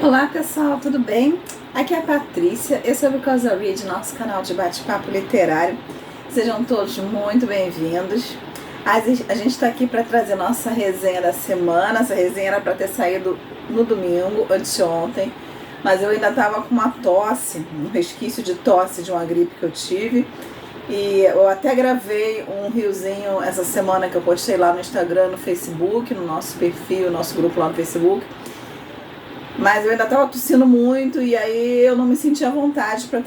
Olá pessoal, tudo bem? Aqui é a Patrícia, esse é o Because I Read, nosso canal de bate-papo literário. Sejam todos muito bem-vindos. A gente está aqui para trazer nossa resenha da semana. Essa resenha era para ter saído no domingo, anteontem, mas eu ainda estava com uma tosse, um resquício de tosse de uma gripe que eu tive. E eu até gravei um riozinho essa semana que eu postei lá no Instagram, no Facebook, no nosso perfil, nosso grupo lá no Facebook. Mas eu ainda estava tossindo muito e aí eu não me senti à vontade para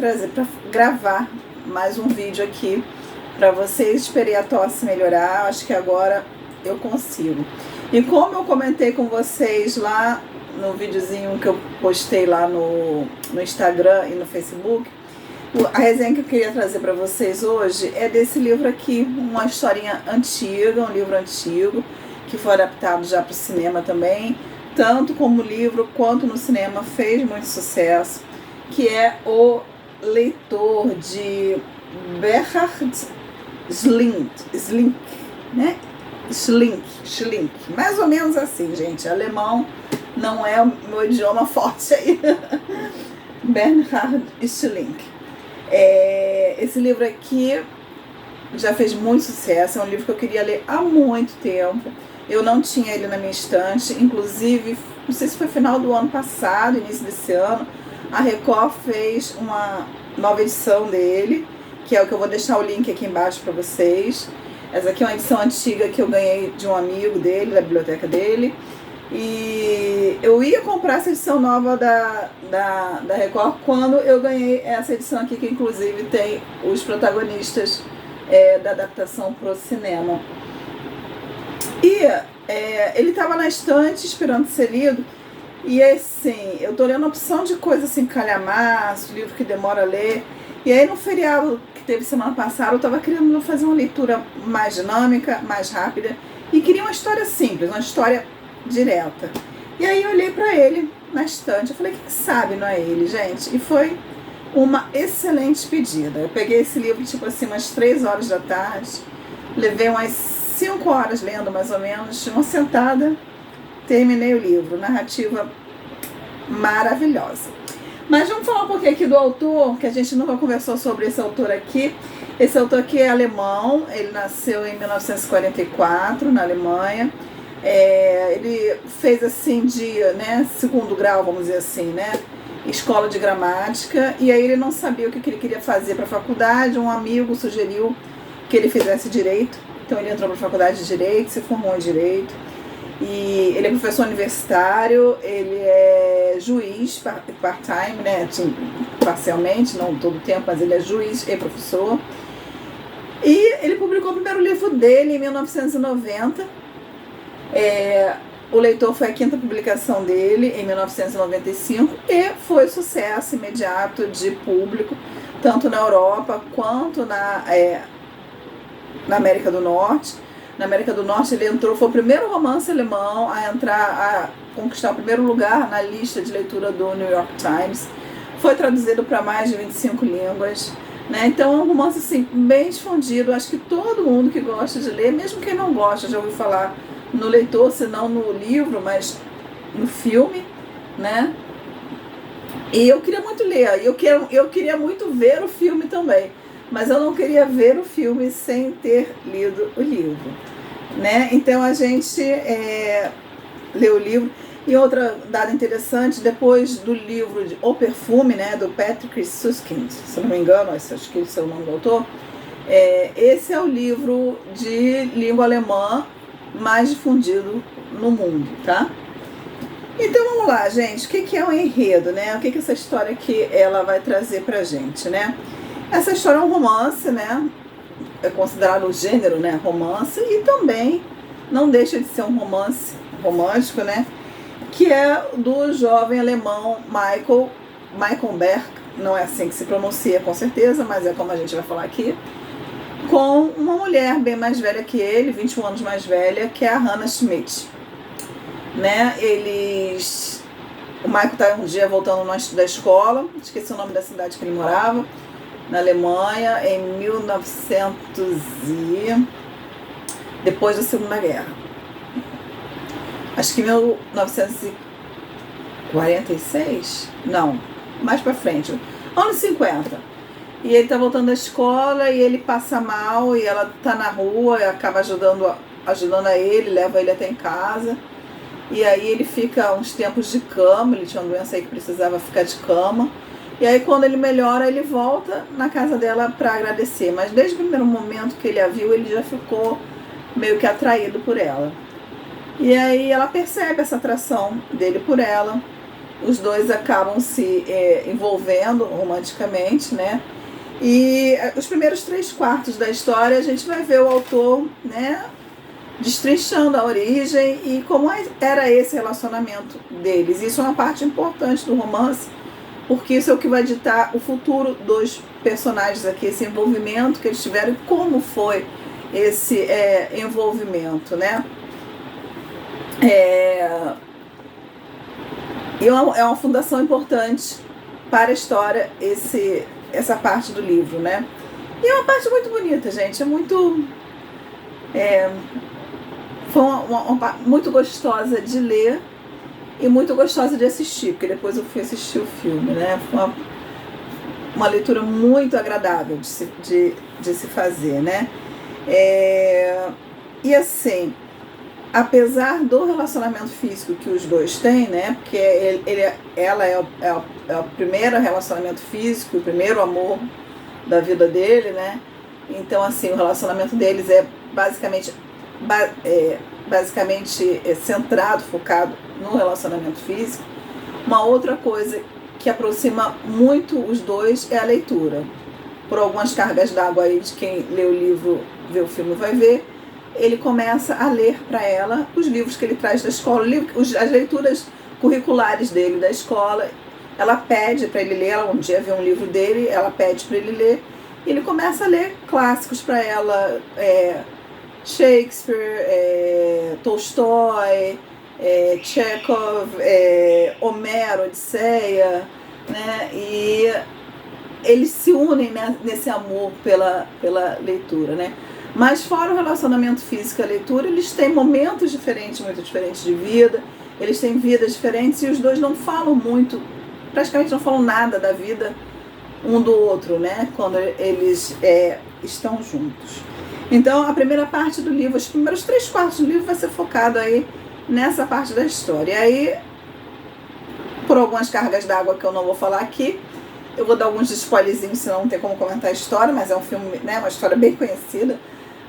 gravar mais um vídeo aqui para vocês. Esperei a tosse melhorar, acho que agora eu consigo. E como eu comentei com vocês lá no videozinho que eu postei lá no Instagram e no Facebook, a resenha que eu queria trazer para vocês hoje é desse livro aqui, uma historinha antiga, um livro antigo, que foi adaptado já para o cinema também, tanto como livro quanto no cinema, fez muito sucesso, que é O Leitor, de Bernhard Schlink, né? Schlink, mais ou menos assim, gente. Alemão não é o meu idioma forte aí. Bernhard Schlink. Esse livro aqui já fez muito sucesso, é um livro que eu queria ler há muito tempo. Eu não tinha ele na minha estante, inclusive, não sei se foi final do ano passado, início desse ano, a Record fez uma nova edição dele, que é o que eu vou deixar o link aqui embaixo para vocês. Essa aqui é uma edição antiga que eu ganhei de um amigo dele, da biblioteca dele. E eu ia comprar essa edição nova da Record quando eu ganhei essa edição aqui, que inclusive tem os protagonistas da adaptação para o cinema. E ele estava na estante esperando ser lido. E assim, eu tô lendo uma opção de coisa assim, calhamaço, livro que demora a ler. E aí no feriado que teve semana passada, eu estava querendo fazer uma leitura mais dinâmica, mais rápida. E queria uma história simples, uma história direta. E aí eu olhei para ele na estante, eu falei, quem sabe não é ele, gente? E foi uma excelente pedida. Eu peguei esse livro tipo assim umas 3 horas da tarde, levei umas 5 horas lendo mais ou menos, de uma sentada, terminei o livro. Narrativa maravilhosa. Mas vamos falar um pouquinho aqui do autor, que a gente nunca conversou sobre esse autor aqui. Esse autor aqui é alemão, ele nasceu em 1944 na Alemanha. Ele fez assim segundo grau, vamos dizer assim, né? Escola de gramática, e aí ele não sabia o que ele queria fazer para a faculdade. Um amigo sugeriu que ele fizesse direito, então ele entrou para a faculdade de direito, se formou em direito, e ele é professor universitário, ele é juiz part-time, né? Parcialmente, não todo o tempo, mas ele é juiz e professor. E ele publicou o primeiro livro dele em 1990. O Leitor foi a 5ª publicação dele, em 1995, e foi sucesso imediato de público, tanto na Europa quanto na América do Norte. Na América do Norte ele foi o primeiro romance alemão a conquistar o primeiro lugar na lista de leitura do New York Times. Foi traduzido para mais de 25 línguas. Né? Então é um romance assim, bem difundido. Acho que todo mundo que gosta de ler, mesmo quem não gosta, já ouviu falar no Leitor, se não no livro, mas no filme, né? E eu queria muito ler, eu queria muito ver o filme também, mas eu não queria ver o filme sem ter lido o livro, né? Então a gente leu o livro. E outra dada interessante, depois do livro O Perfume, né, do Patrick Süskind, se não me engano, acho que esse é o nome do autor, esse é o livro de língua alemã mais difundido no mundo, tá? Então vamos lá, gente, o que é um enredo, né? O que essa história aqui ela vai trazer pra gente, né? Essa história é um romance, né? É considerado o gênero, né? Romance, e também não deixa de ser um romance romântico, né? Que é do jovem alemão Michael Berg, não é assim que se pronuncia com certeza, mas é como a gente vai falar aqui, com uma mulher bem mais velha que ele, 21 anos mais velha, que é a Hannah Schmidt, né? O Michael está um dia voltando da escola, esqueci o nome da cidade que ele morava, na Alemanha, em 1900 depois da Segunda Guerra. Acho que 1940 46? Não, mais pra frente, anos 50. E ele tá voltando da escola e ele passa mal e ela tá na rua e acaba ajudando a ele, leva ele até em casa. E aí ele fica uns tempos de cama, ele tinha uma doença aí que precisava ficar de cama. E aí quando ele melhora, ele volta na casa dela para agradecer. Mas desde o primeiro momento que ele a viu, ele já ficou meio que atraído por ela. E aí ela percebe essa atração dele por ela. Os dois acabam se envolvendo romanticamente, né? E os primeiros 3/4 da história a gente vai ver o autor, né, destrinchando a origem e como era esse relacionamento deles. Isso é uma parte importante do romance, porque isso é o que vai ditar o futuro dos personagens aqui, esse envolvimento que eles tiveram e como foi esse envolvimento, né? E é uma fundação importante para a história essa parte do livro, né? E é uma parte muito bonita, gente. É muito... foi uma muito gostosa de ler e muito gostosa de assistir, porque depois eu fui assistir o filme, né? Foi uma leitura muito agradável de se fazer, né? E assim, apesar do relacionamento físico que os dois têm, né? Porque ela é o primeiro relacionamento físico, o primeiro amor da vida dele, né? Então, assim, o relacionamento deles é basicamente centrado, focado no relacionamento físico. Uma outra coisa que aproxima muito os dois é a leitura. Por algumas cargas d'água aí de quem lê o livro, vê o filme, vai ver. Ele começa a ler para ela os livros que ele traz da escola, as leituras curriculares dele da escola. Ela pede para ele ler, ela um dia vê um livro dele, ela pede para ele ler, e ele começa a ler clássicos para ela, Shakespeare, Tolstói, Chekhov, Homero, Odisseia, né? E eles se unem, né, nesse amor pela leitura, né? Mas fora o relacionamento físico e a leitura, eles têm momentos diferentes, muito diferentes de vida, eles têm vidas diferentes e os dois não falam muito, praticamente não falam nada da vida um do outro, né? Quando eles estão juntos. Então, a primeira parte do livro, os primeiros 3/4 do livro vai ser focado aí nessa parte da história. E aí, por algumas cargas d'água que eu não vou falar aqui, eu vou dar alguns spoilerzinhos, senão não tem como comentar a história, mas é um filme, né, uma história bem conhecida,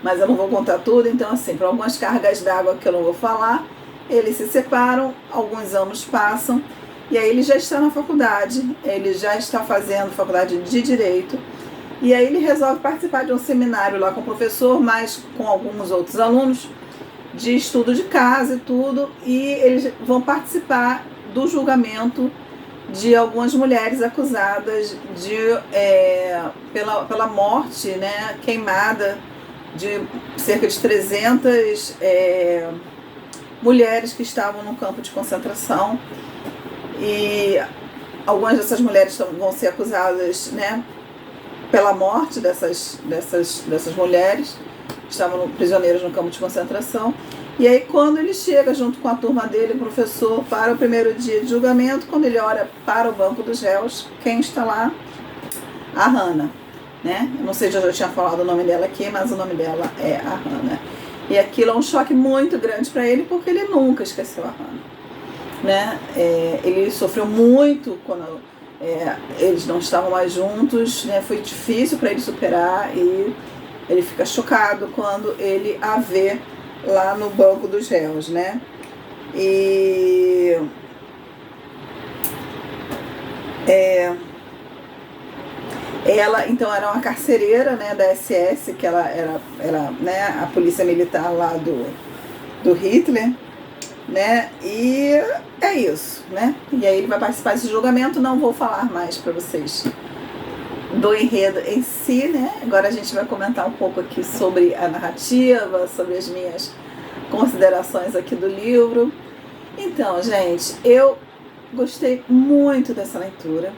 mas eu não vou contar tudo. Então, assim, por algumas cargas d'água que eu não vou falar, eles se separam, alguns anos passam, e aí ele já está na faculdade, ele já está fazendo faculdade de Direito, e aí ele resolve participar de um seminário lá com o professor, mas com alguns outros alunos, de estudo de casa e tudo, e eles vão participar do julgamento de algumas mulheres acusadas pela morte, né, queimada de cerca de 300 mulheres que estavam no campo de concentração. E algumas dessas mulheres vão ser acusadas, né, pela morte dessas mulheres que estavam prisioneiras no campo de concentração. E aí, quando ele chega junto com a turma dele, o professor, para o primeiro dia de julgamento, quando ele olha para o banco dos réus, quem está lá? A Hannah, né? Eu não sei se eu já tinha falado o nome dela aqui, mas o nome dela é a Hannah. E aquilo é um choque muito grande para ele, porque ele nunca esqueceu a Hannah, né? Ele sofreu muito quando eles não estavam mais juntos, né? Foi difícil para ele superar e ele fica chocado quando ele a vê lá no banco dos réus, né? E ela, então, era uma carcereira, né, da SS, que ela era, né, a polícia militar lá do Hitler, né? E é isso, né? E aí ele vai participar desse julgamento. Não vou falar mais para vocês do enredo em si, né? Agora a gente vai comentar um pouco aqui sobre a narrativa, sobre as minhas considerações aqui do livro. Então, gente, eu gostei muito dessa leitura.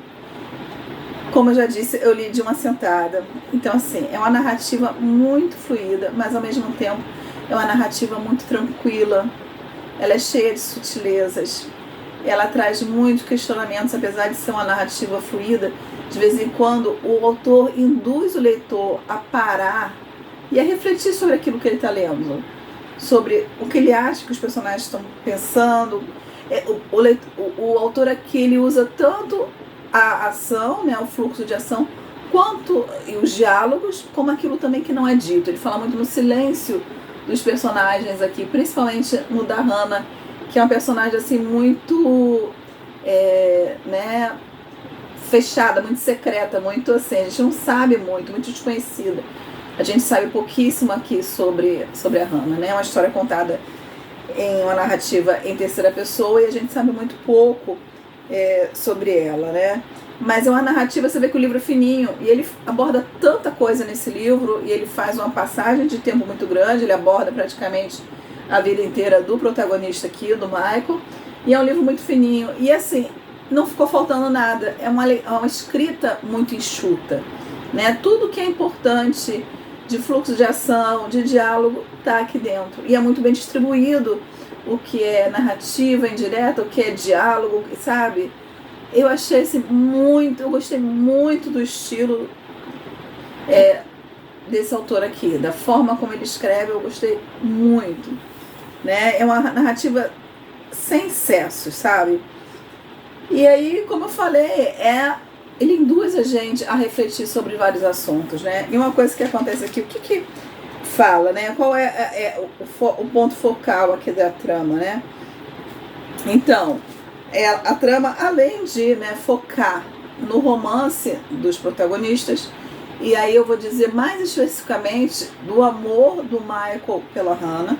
Como eu já disse, eu li de uma sentada. Então, assim, é uma narrativa muito fluida, mas ao mesmo tempo é uma narrativa muito tranquila. Ela é cheia de sutilezas. ela traz muitos questionamentos, apesar de ser uma narrativa fluida. De vez em quando o autor induz o leitor a parar e a refletir sobre aquilo que ele está lendo, sobre o que ele acha que os personagens estão pensando. O autor aqui, ele usa tanto a ação, né, o fluxo de ação, quanto os diálogos, como aquilo também que não é dito. Ele fala muito no silêncio dos personagens aqui, principalmente no da Hannah, que é uma personagem assim muito né, fechada, muito secreta, muito assim, a gente não sabe muito desconhecida. A gente sabe pouquíssimo aqui sobre a Hannah, né? É uma história contada em uma narrativa em terceira pessoa e a gente sabe muito pouco sobre ela, né? Mas é uma narrativa, você vê que o livro é fininho e ele aborda tanta coisa nesse livro e ele faz uma passagem de tempo muito grande, ele aborda praticamente a vida inteira do protagonista aqui, do Michael, e é um livro muito fininho e assim, não ficou faltando nada, é uma escrita muito enxuta, né? Tudo que é importante de fluxo de ação, de diálogo, está aqui dentro. E é muito bem distribuído o que é narrativa indireta, o que é diálogo, sabe? Eu achei assim, eu gostei muito do estilo desse autor aqui, da forma como ele escreve, eu gostei muito, né? É uma narrativa sem excessos, sabe? E aí, como eu falei, ele induz a gente a refletir sobre vários assuntos, né? E uma coisa que acontece aqui, o que fala, né? Qual o ponto focal aqui da trama, né? Então, a trama, além de, né, focar no romance dos protagonistas, e aí eu vou dizer mais especificamente do amor do Michael pela Hannah,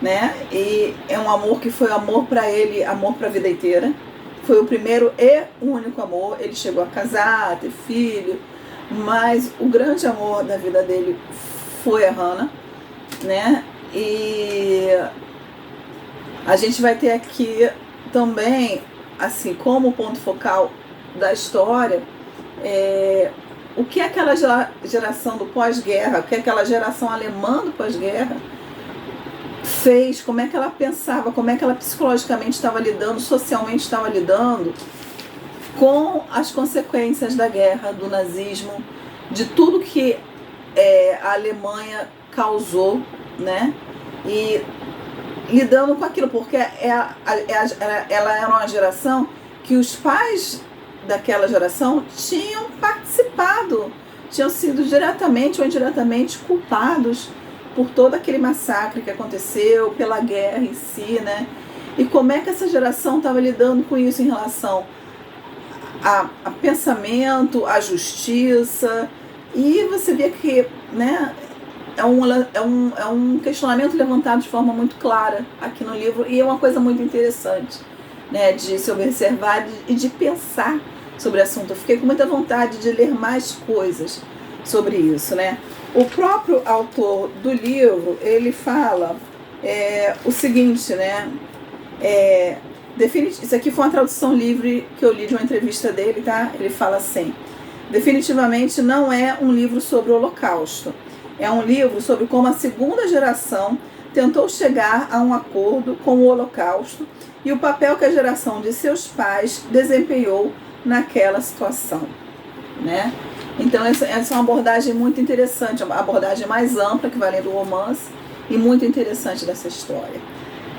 né? E é um amor que foi amor para ele, amor para a vida inteira. Foi o primeiro e único amor. Ele chegou a casar, a ter filho, mas o grande amor da vida dele foi a Hannah, né? E a gente vai ter aqui também, assim, como ponto focal da história, o que aquela geração do pós-guerra, o que aquela geração alemã do pós-guerra fez, como é que ela pensava, como é que ela psicologicamente estava lidando, socialmente estava lidando com as consequências da guerra, do nazismo, de tudo que a Alemanha causou, né? E lidando com aquilo, porque ela era uma geração que os pais daquela geração tinham participado, tinham sido diretamente ou indiretamente culpados por todo aquele massacre que aconteceu, pela guerra em si, né? E como é que essa geração estava lidando com isso em relação a pensamento, a justiça, e você vê que, né, é um questionamento levantado de forma muito clara aqui no livro, e é uma coisa muito interessante, né, de se observar e de pensar sobre o assunto. Eu fiquei com muita vontade de ler mais coisas sobre isso, né? O próprio autor do livro, ele fala o seguinte, né? Isso aqui foi uma tradução livre que eu li de uma entrevista dele, tá? Ele fala assim: definitivamente não é um livro sobre o Holocausto. É um livro sobre como a segunda geração tentou chegar a um acordo com o Holocausto e o papel que a geração de seus pais desempenhou naquela situação, né? Então essa é uma abordagem muito interessante, uma abordagem mais ampla que vai além do romance e muito interessante dessa história,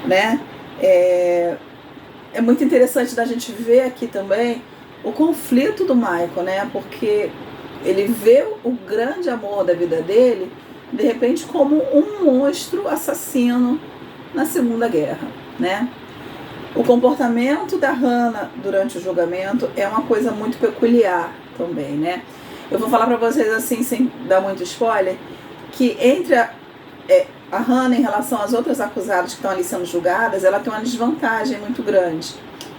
né? É muito interessante da gente ver aqui também o conflito do Michael, né? Porque ele vê o grande amor da vida dele, de repente, como um monstro assassino na Segunda Guerra, né? O comportamento da Hannah durante o julgamento é uma coisa muito peculiar também, né? Eu vou falar para vocês assim, sem dar muito spoiler, que entre a Hannah em relação às outras acusadas que estão ali sendo julgadas, ela tem uma desvantagem muito grande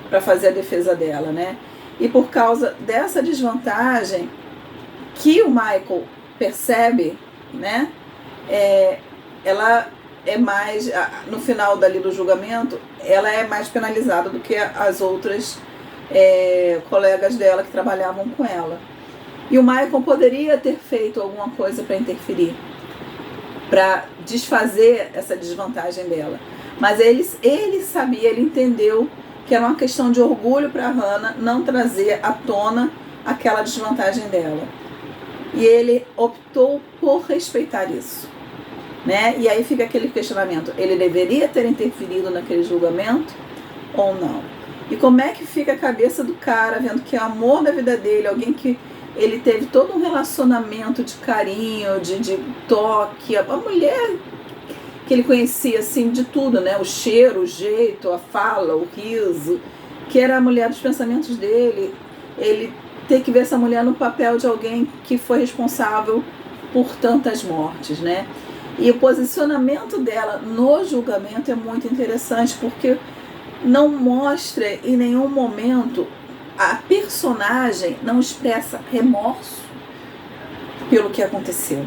para fazer a defesa dela, né? E por causa dessa desvantagem que o Michael percebe, né? Ela é mais, no final dali do julgamento, ela é mais penalizada do que as outras colegas dela que trabalhavam com ela. E o Michael poderia ter feito alguma coisa para interferir, para desfazer essa desvantagem dela. Mas ele sabia, ele entendeu que era uma questão de orgulho para Hannah não trazer à tona aquela desvantagem dela. E ele optou por respeitar isso, né? E aí fica aquele questionamento, ele deveria ter interferido naquele julgamento ou não? E como é que fica a cabeça do cara vendo que é o amor da vida dele, alguém que ele teve todo um relacionamento de carinho, de toque, a mulher que ele conhecia assim de tudo, né? O cheiro, o jeito, a fala, o riso, que era a mulher dos pensamentos dele. Ele tem que ver essa mulher no papel de alguém que foi responsável por tantas mortes, né? E o posicionamento dela no julgamento é muito interessante, porque não mostra em nenhum momento, a personagem não expressa remorso pelo que aconteceu.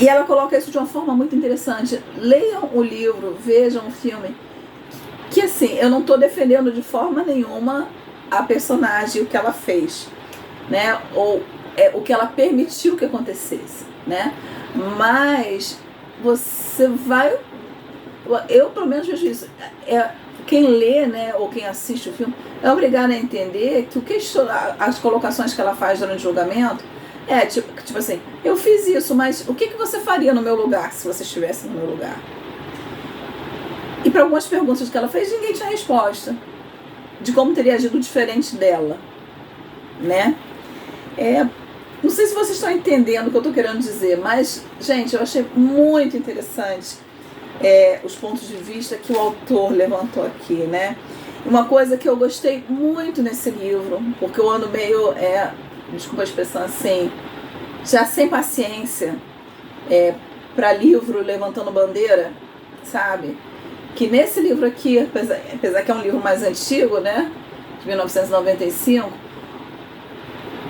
E ela coloca isso de uma forma muito interessante. Leiam o livro, vejam o filme, que assim, eu não estou defendendo de forma nenhuma a personagem, o que ela fez, né? Ou o que ela permitiu que acontecesse, né? Mas você vai... Eu, pelo menos, vejo isso. Quem lê, né, ou quem assiste o filme, é obrigado a entender que as colocações que ela faz durante o julgamento é tipo assim, eu fiz isso, mas o que você faria no meu lugar se você estivesse no meu lugar? E para algumas perguntas que ela fez, ninguém tinha resposta de como teria agido diferente dela, né? Não sei se vocês estão entendendo o que eu estou querendo dizer, mas, gente, eu achei muito interessante os pontos de vista que o autor levantou aqui, né? Uma coisa que eu gostei muito nesse livro, porque eu ando meio, desculpa a expressão assim, já sem paciência para livro levantando bandeira, sabe? Que nesse livro aqui, apesar que é um livro mais antigo, né, de 1995,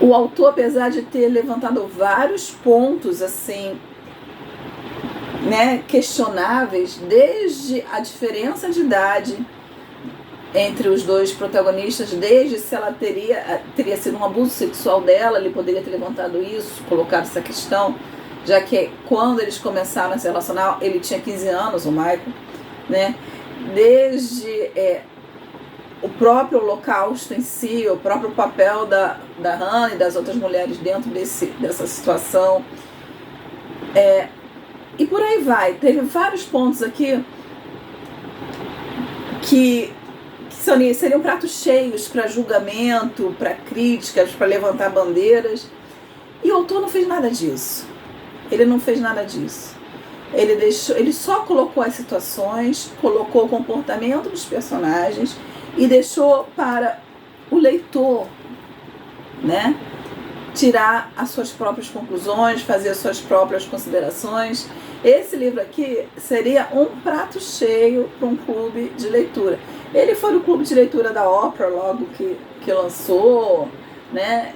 o autor, apesar de ter levantado vários pontos assim, né, questionáveis, desde a diferença de idade entre os dois protagonistas, desde se ela teria sido um abuso sexual dela, ele poderia ter levantado isso, colocado essa questão, já que quando eles começaram a se relacionar, ele tinha 15 anos, o Michael, né? Desde o próprio holocausto em si, o próprio papel da Hannah e das outras mulheres dentro dessa situação, e por aí vai. Teve vários pontos aqui que seriam pratos cheios para julgamento, para críticas, para levantar bandeiras, e o autor não fez nada disso. Ele não fez nada disso. Ele só colocou as situações, colocou o comportamento dos personagens e deixou para o leitor, né, tirar as suas próprias conclusões, fazer as suas próprias considerações. Esse livro aqui seria um prato cheio para um clube de leitura. Ele foi no clube de leitura da Oprah logo que lançou, né?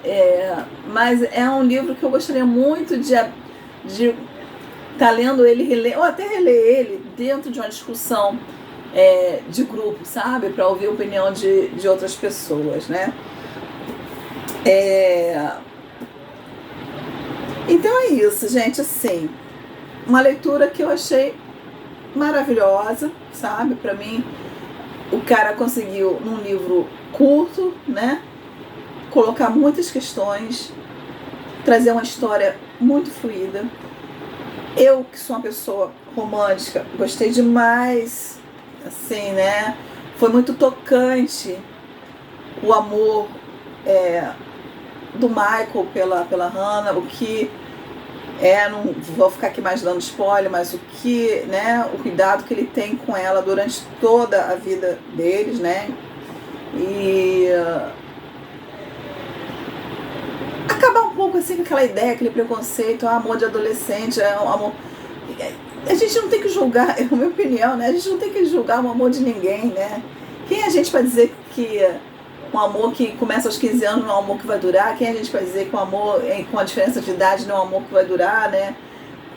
Mas é um livro que eu gostaria muito de estar lendo ele, ou até reler ele dentro de uma discussão de grupo, sabe? Para ouvir a opinião de outras pessoas, né? Então é isso, gente, assim, uma leitura que eu achei maravilhosa, sabe? Para mim, o cara conseguiu, num livro curto, né, colocar muitas questões, trazer uma história muito fluida. Eu, que sou uma pessoa romântica, gostei demais, assim, né? Foi muito tocante o amor do Michael pela Hannah, o que não vou ficar aqui mais dando spoiler, mas o que, né, o cuidado que ele tem com ela durante toda a vida deles, né? E acabar um pouco assim com aquela ideia, aquele preconceito, amor de adolescente, amor. A gente não tem que julgar, é a minha opinião, né? A gente não tem que julgar o amor de ninguém, né? Quem é a gente para dizer que um amor que começa aos 15 anos não é um amor que vai durar? Quem é a gente para dizer que um amor com a diferença de idade não é um amor que vai durar, né?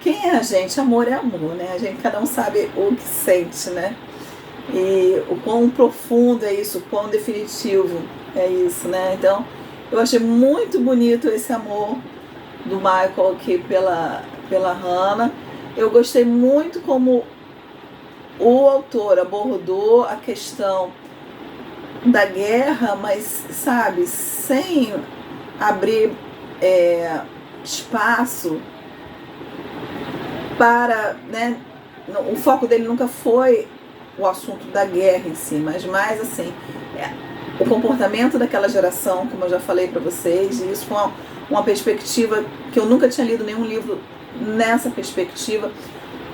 Quem é a gente? Amor é amor, né? Cada um sabe o que sente, né? E o quão profundo é isso, o quão definitivo é isso, né? Então, eu achei muito bonito esse amor do Michael aqui pela Hannah. Eu gostei muito como o autor abordou a questão da guerra, mas, sabe, sem abrir espaço para, né, o foco dele nunca foi o assunto da guerra em si, mas mais assim, o comportamento daquela geração, como eu já falei para vocês, e isso com uma perspectiva que eu nunca tinha lido nenhum livro nessa perspectiva.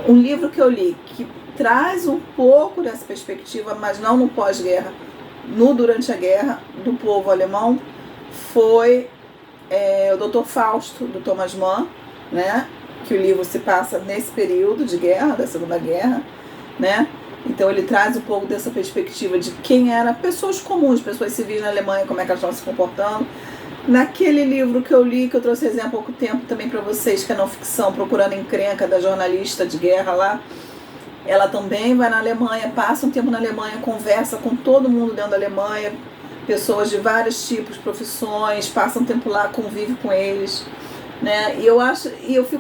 Um livro que eu li que traz um pouco dessa perspectiva, mas não no pós-guerra, no durante a guerra, do povo alemão, foi o Dr. Fausto, do Thomas Mann, né? Que o livro se passa nesse período de guerra, da Segunda Guerra, né? Então ele traz um pouco dessa perspectiva de quem eram pessoas comuns, pessoas civis na Alemanha, como é que elas estão se comportando. Naquele livro que eu li, que eu trouxe exemplo há pouco tempo também para vocês, que é não ficção, Procurando Encrenca, da jornalista de guerra lá, ela também vai na Alemanha, passa um tempo na Alemanha, conversa com todo mundo dentro da Alemanha, pessoas de vários tipos, profissões, passa um tempo lá, convive com eles, né? E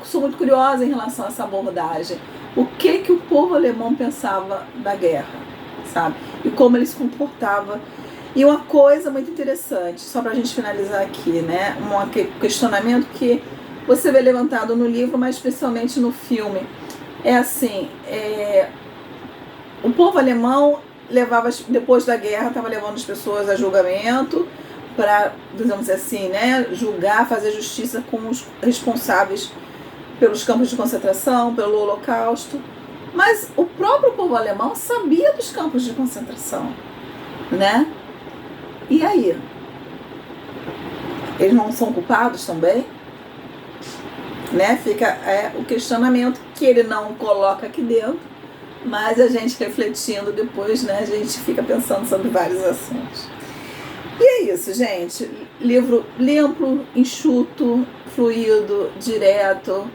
sou muito curiosa em relação a essa abordagem. O que o povo alemão pensava da guerra, sabe? E como ele se comportava. E uma coisa muito interessante, só para a gente finalizar aqui, né? Um questionamento que você vê levantado no livro, mas especialmente no filme. É assim, o povo alemão depois da guerra, estava levando as pessoas a julgamento para, digamos assim, né, julgar, fazer justiça com os responsáveis pelos campos de concentração, pelo Holocausto. Mas o próprio povo alemão sabia dos campos de concentração, né? E aí? Eles não são culpados também? Né? Fica o questionamento que ele não coloca aqui dentro, mas a gente refletindo depois, né, a gente fica pensando sobre vários assuntos. E é isso, gente. Livro limpo, enxuto, fluido, direto,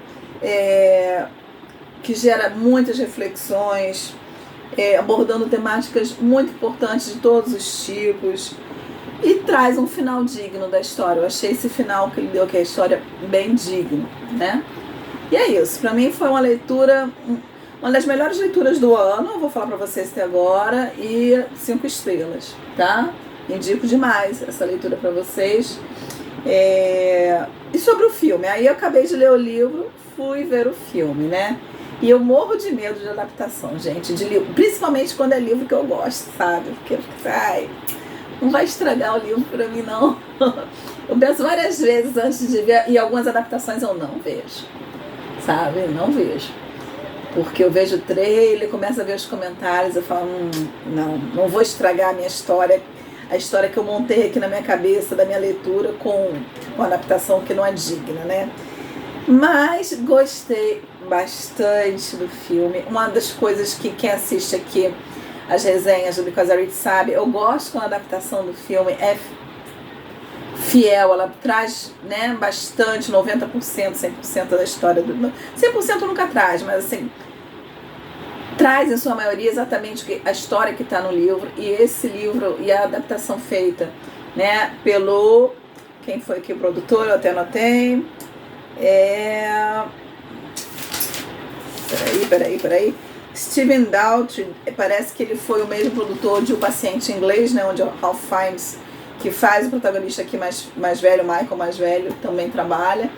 que gera muitas reflexões, abordando temáticas muito importantes de todos os tipos, e traz um final digno da história. Eu achei esse final que ele deu, que é a história, bem digno, né? E é isso. Para mim foi uma leitura, uma das melhores leituras do ano, eu vou falar para vocês até agora, e 5 estrelas, tá? Indico demais essa leitura para vocês. E sobre o filme, aí eu acabei de ler o livro, fui ver o filme, né? E eu morro de medo de adaptação, gente, de livro, principalmente quando é livro que eu gosto, sabe? Porque, não vai estragar o livro pra mim, não. Eu penso várias vezes antes de ver, e algumas adaptações eu não vejo, sabe? Não vejo. Porque eu vejo o trailer, começo a ver os comentários, eu falo, não vou estragar a minha história, a história que eu montei aqui na minha cabeça, da minha leitura, com uma adaptação que não é digna, né? Mas gostei bastante do filme. Uma das coisas que quem assiste aqui as resenhas do Because I Read sabe, eu gosto quando a adaptação do filme é fiel, ela traz, né, bastante, 90%, 100% da história. 100% nunca traz, mas assim, traz em sua maioria exatamente a história que está no livro. E esse livro e a adaptação feita, né, pelo... Quem foi aqui o produtor? Eu até anotei. Peraí. Steven Daughtry, parece que ele foi o mesmo produtor de O Paciente Inglês, né, onde o Ralph Fiennes, que faz o protagonista aqui mais velho, o Michael mais velho, também trabalha,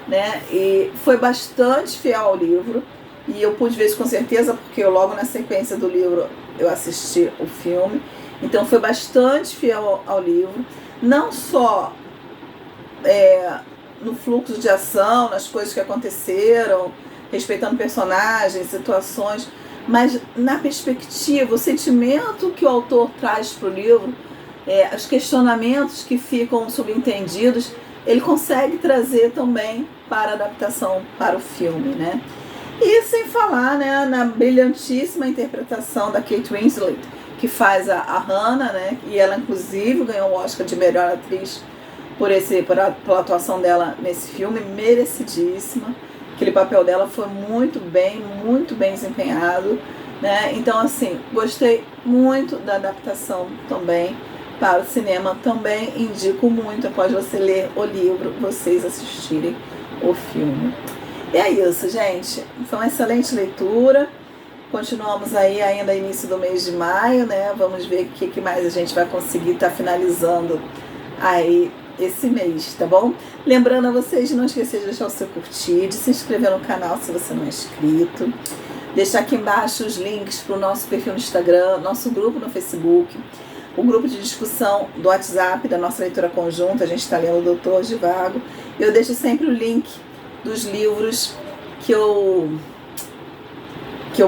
né, e foi bastante fiel ao livro, e eu pude ver isso com certeza, porque logo na sequência do livro eu assisti o filme, então foi bastante fiel ao livro, não só no fluxo de ação, nas coisas que aconteceram, respeitando personagens, situações, mas na perspectiva, o sentimento que o autor traz para o livro, os questionamentos que ficam subentendidos, ele consegue trazer também para a adaptação para o filme, né? E sem falar, né, na brilhantíssima interpretação da Kate Winslet, que faz a Hannah, né? E ela inclusive ganhou o Oscar de melhor atriz pela atuação dela nesse filme, merecidíssima. Aquele papel dela foi muito bem desempenhado, né? Então, assim, gostei muito da adaptação também para o cinema. Também indico muito, após você ler o livro, vocês assistirem o filme. E é isso, gente. Foi uma excelente leitura. Continuamos aí ainda início do mês de maio, né? Vamos ver o que mais a gente vai conseguir estar finalizando aí esse mês, tá bom? Lembrando a vocês de não esquecer de deixar o seu curtir, de se inscrever no canal se você não é inscrito. Deixar aqui embaixo os links para o nosso perfil no Instagram, nosso grupo no Facebook, o grupo de discussão do WhatsApp, da nossa leitura conjunta. A gente está lendo o Doutor Zhivago. Eu deixo sempre o link dos livros que eu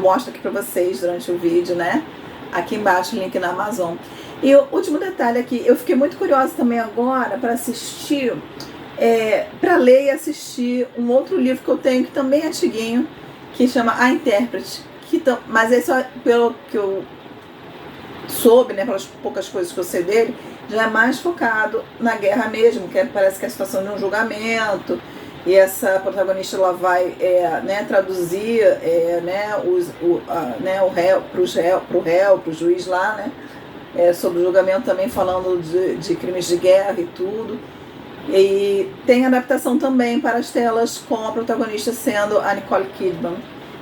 mostro aqui para vocês durante o vídeo, né? Aqui embaixo o link na Amazon. E o último detalhe aqui, eu fiquei muito curiosa também agora para assistir, para ler e assistir um outro livro que eu tenho, que também é antiguinho, que chama A Intérprete. Mas é só pelo que eu soube, né, pelas poucas coisas que eu sei dele, já é mais focado na guerra mesmo, que parece que é a situação de um julgamento. E essa protagonista ela vai traduzir o réu para o juiz lá, né? Sobre o julgamento também, falando de crimes de guerra e tudo. E tem adaptação também para as telas com a protagonista sendo a Nicole Kidman.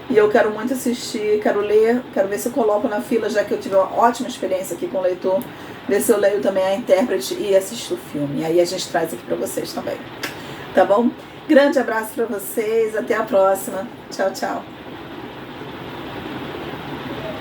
E eu quero muito assistir, quero ler, quero ver se eu coloco na fila, já que eu tive uma ótima experiência aqui com o leitor, ver se eu leio também A Intérprete e assisto o filme. E aí a gente traz aqui para vocês também. Tá bom? Grande abraço para vocês, até a próxima. Tchau, tchau.